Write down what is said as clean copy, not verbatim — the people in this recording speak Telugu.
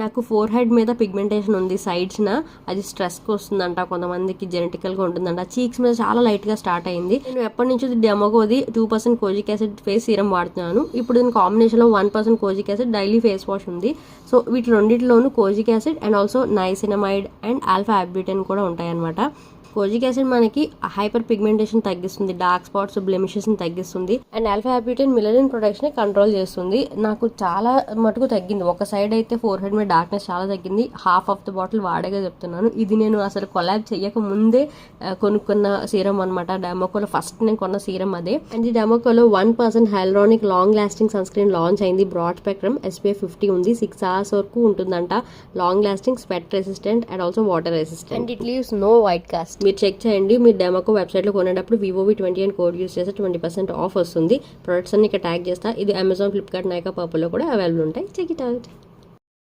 నాకు ఫోర్ హెడ్ మీద పిగ్మెంటేషన్ ఉంది సైడ్స్న, అది స్ట్రెస్కి వస్తుందంట, కొంతమందికి జెనెటికల్గా ఉంటుందంట. చీక్స్ మీద చాలా లైట్గా స్టార్ట్ అయింది. నేను ఎప్పటి నుంచి డెమోకోది 2% కోజిక్ యాసిడ్ ఫేస్ సీరం వాడుతున్నాను. ఇప్పుడు దీని కాంబినేషన్లో 1% kojic acid daily face wash ఉంది. సో వీటి రెండింటిలోనూ kojic acid and also niacinamide and alpha arbutin కూడా ఉంటాయన్నమాట. కోజిక్ యాసిడ్ మనకి హైపర్ పిగ్మెంటేషన్ తగ్గిస్తుంది, డార్క్ స్పాట్స్ బ్లెమిషెస్ని తగ్గిస్తుంది, and alpha arbutin melanin production control చేస్తుంది. నాకు చాలా మటుకు తగ్గింది. ఒక సైడ్ అయితే ఫోర్ హెడ్ మీద డార్క్నెస్ చాలా తగ్గింది. హాఫ్ ఆఫ్ ద బాటిల్ వాడగా చెప్తున్నాను. ఇది నేను అసలు కొలాబ్ చెయ్యక ముందే కొనుక్కున్న సీరం అనమాట. డెమోకోలో ఫస్ట్ నేను కొన్న సీరం అదే. అండ్ ఈ డెమోకోలో 1% hyaluronic long lasting sunscreen launch అయింది. బ్రాడ్ స్పెక్ట్రమ్ SPF 50 ఉంది. 6 hours వరకు ఉంటుందంట. Long lasting, sweat resistant and also water resistant, and it leaves no white cast. మీరు చెక్ చేయండి. మీరు డెమోకో వెబ్సైట్లో కొనేటప్పుడు VOV20 అని కోడ్ యూస్ చేస్తే 20% ఆఫ్ వస్తుంది. ప్రొడక్ట్స్ అన్ని ఇక్కడ ట్యాగ్ చేస్తా. ఇది అమెజాన్, ఫ్లిప్కార్ట్, నైకా, పర్పుల్లో కూడా అవైలబుల్ ఉంటాయి. Check it out.